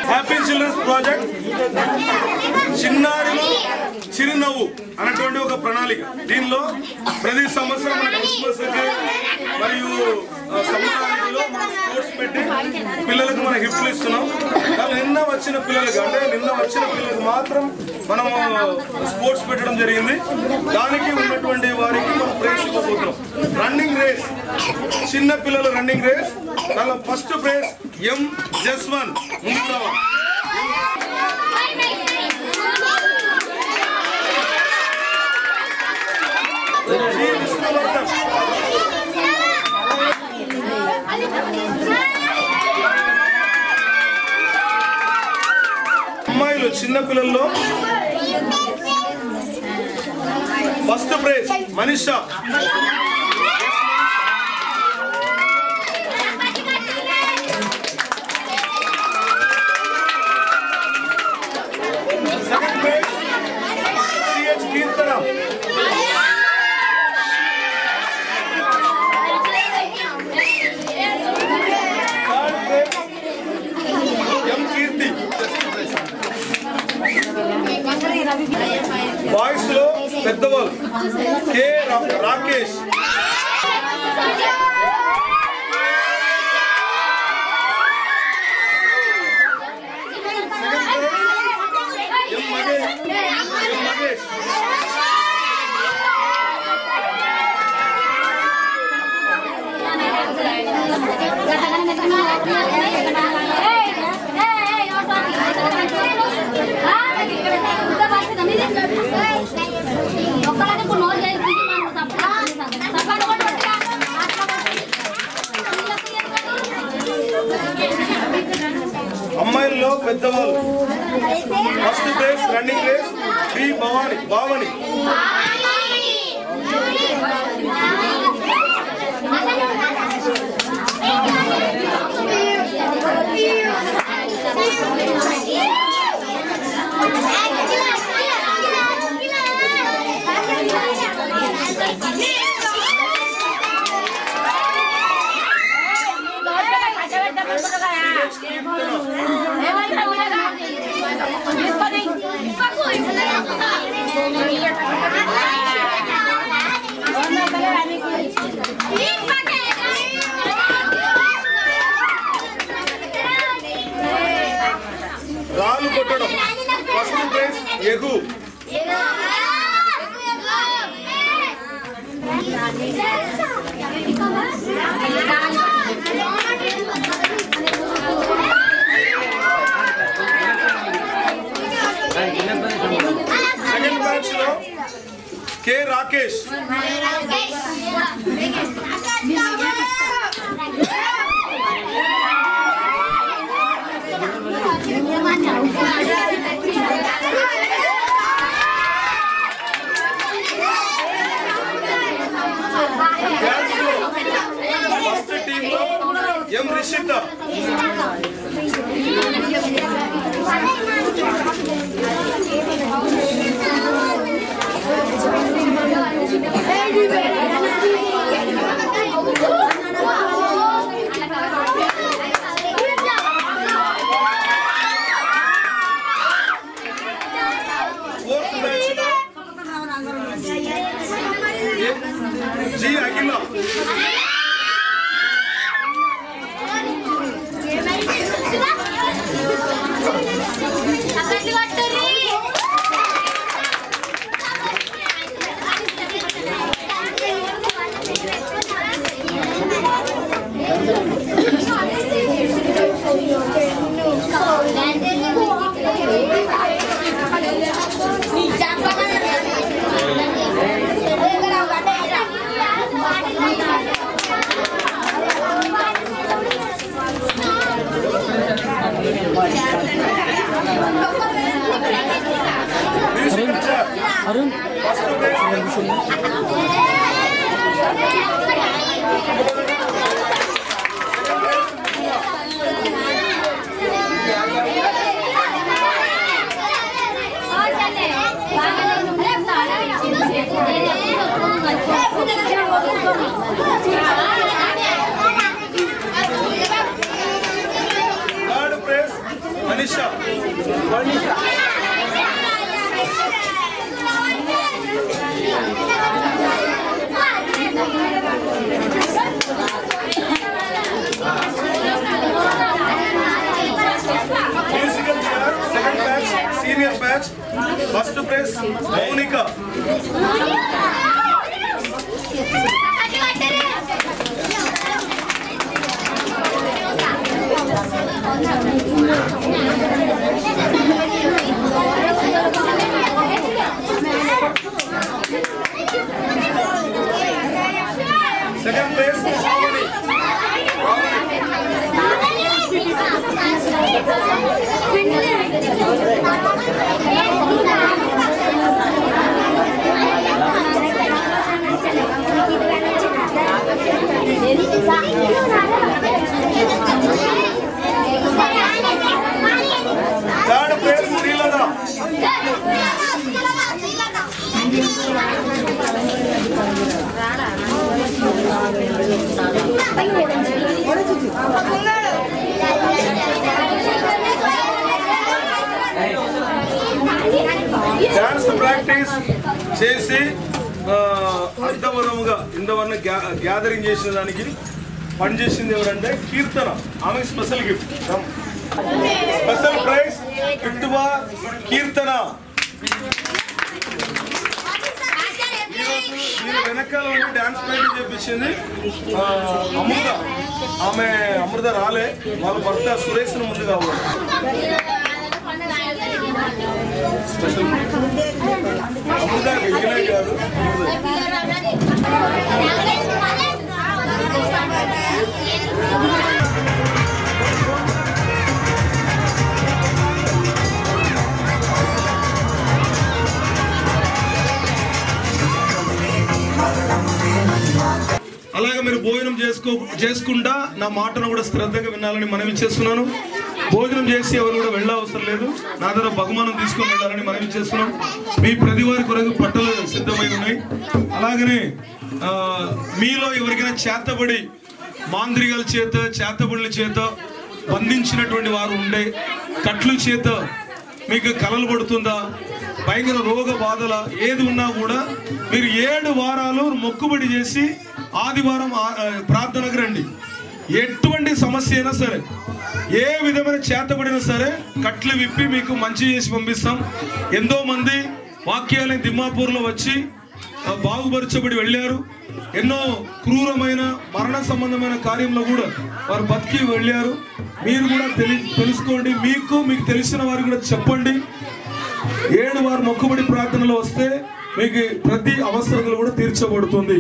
Happy children's project చిన్నారులు చిరునవ్వు అనేటువంటి ఒక ప్రణాళిక. దీనిలో ప్రతి సంవత్సరం మన క్రిస్మస్ మరియు సంక్రాంతిలో మనం స్పోర్ట్స్ పెట్టి పిల్లలకు మనం గిఫ్ట్లు ఇస్తున్నాం. కానీ నిన్న వచ్చిన పిల్లలకు మాత్రం మనం స్పోర్ట్స్ పెట్టడం జరిగింది. దానికి ఉన్నటువంటి వారికి మనం ప్రైజ్ ఇవ్వబోతున్నాం. రన్నింగ్ రేస్, చిన్న పిల్లలు రన్నింగ్ రేస్. దానిలో ఫస్ట్ ప్రైజ్ ఎం జస్వన్ ముందుకు రావాలి. అమ్మాయిలు చిన్న పిల్లల్లో first prize Manisha. Second prize CH Keerthana. Boys లో పెద్దవాళ్ళు కే రాకేష్. అమ్మాయిల్లో పెద్దవాళ్ళు first prize running race B Bhavani. రాళ్ళు కొట్టడం ఫస్ట్ ప్రైజ్ ఎగు. సెకండ్ బ్యాచ్ లో కే రాకేష్. ఫస్ట్ టీమ్ లో ఎం రిషిత. ఫోర్త్ మ్యాచ్ లో G Akhila. First prize Monica. Second place Ravani. Third place Srilata. Dance practice చేసి అర్థవరముగా ఇంతవరకు గ్యాదరింగ్ చేసిన దానికి పనిచేసింది ఎవరంటే కీర్తన. ఆమె special gift, special prize gift for Keerthana. ఈరోజు మీరు వెనకాల ఉండి డాన్స్ ప్రాక్టీస్ చేపించింది అమృత. ఆమె అమృత రాలే, వాళ్ళ భర్త సురేష్ ముందు కావాలి. స్పెషల్ అమృత విజయ్ గారు. అలాగే మీరు భోజనం చేసుకుంటా నా మాటను కూడా శ్రద్ధగా వినాలని మనవి చేస్తున్నాను. భోజనం చేసి ఎవరు కూడా వెళ్ళవసరం లేదు, నా దగ్గర బహుమానం తీసుకొని వెళ్ళాలని మనవి చేస్తున్నాం. మీ ప్రతి వారి కొరకు పట్టలు సిద్ధమై ఉన్నాయి. అలాగనే మీలో ఎవరికైనా చేతబడి మాంత్రికల చేత చేతబడుల చేత బంధించినటువంటి వారు ఉండే, కట్లు చేత మీకు కలలు పడుతుందా, భయంకర రోగ బాధల ఏది ఉన్నా కూడా మీరు 7 వారాలు మొక్కుబడి చేసి ఆదివారం ప్రార్థనకు రండి. ఎటువంటి సమస్య అయినా సరే, ఏ విధమైన చేతబడినా సరే కట్లు విప్పి మీకు మంచి చేసి పంపిస్తాం. ఎంతో మంది వాక్యాలయం తిమ్మాపూర్లో వచ్చి బాగుపరచబడి వెళ్ళారు. ఎన్నో క్రూరమైన మరణ సంబంధమైన కార్యంలో కూడా వారు బతికి వెళ్ళారు. మీరు కూడా తెలుసుకోండి, మీకు తెలిసిన వారికి కూడా చెప్పండి. 7 వారు మొక్కుబడి ప్రార్థనలో వస్తే మీకు ప్రతి అవసరాలు కూడా తీర్చబడుతుంది.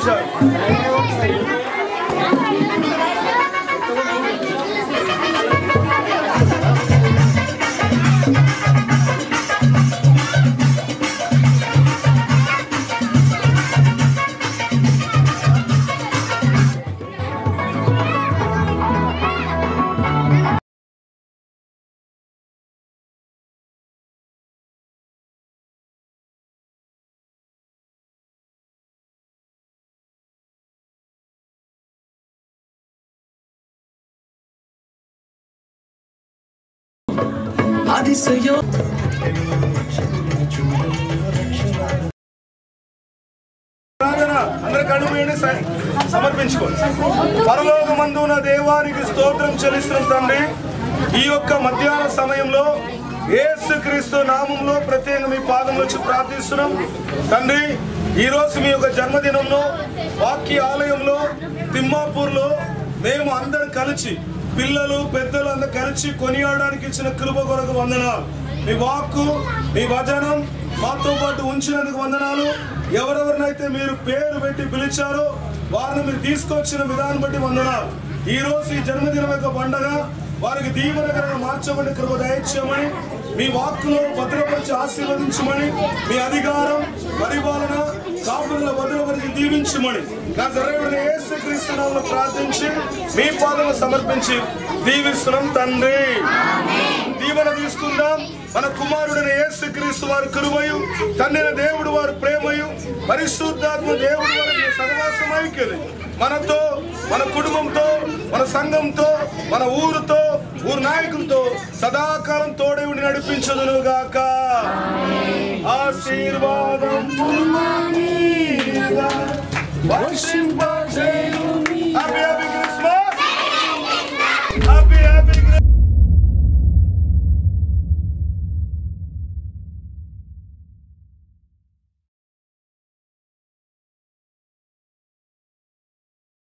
సమర్పించారు. అందరి కళ్ళు మూయండి, సమర్పించుకోండి. పరలోకమందున దేవానికి స్తోత్రం చెల్లిస్తున్నాం తండ్రి. ఈ యొక్క మధ్యాహ్న సమయంలో యేసుక్రీస్తు నామంలో ప్రత్యేకంగా మీ పాదంలో వచ్చి ప్రార్థిస్తున్నాం తండ్రి. ఈ రోజు మీ యొక్క జన్మదినంలో వాక్య ఆలయంలో తిమ్మాపూర్లో మేము అందరం కలిసి పిల్లలు పెద్దలు అందరూ కలిసి కొనియాడడానికి ఇచ్చిన కృప కొరకు వందనాలు. మీ వాక్కు మీ వచనం మాతో పాటు ఉంచినందుకు వందనాలు. ఎవరెవరినైతే మీరు పేరు పెట్టి పిలిచారో వారిని మీరు తీసుకొచ్చిన విధానం బట్టి వందనాలు. ఈ రోజు ఈ జన్మదినం యొక్క పండగ వారికి దీవెనకరంగా మార్చబడి కృప దయచేయమని, మీ వాక్కులో భద్రపరిచి ఆశీర్వదించమని, మీ అధికారం పరిపాలన కాపుదల భద్రపరిచి దీవించమని నజరేయుడైన యేసుక్రీస్తు నామములో ప్రార్థించి మీ పాదములు సమర్పించి దీవిస్తున్నాం తండ్రి. దీవెన తీసుకుందాం. మన కుమారుడైన యేసుక్రీస్తు వారి కృపయు, తండ్రి దేవుడు వారి ప్రేమయు, పరిశుద్ధాత్మ దేవుడు వారి సహవాసం ఐక్యత మనతో, మన కుటుంబంతో, మన సంఘంతో, మన ఊరుతో, ఊరు నాయకులతో సదాకాలం తోడేవుడి నడిపించదును గాక. ఆశీర్వాదం వర్షింపజేయును.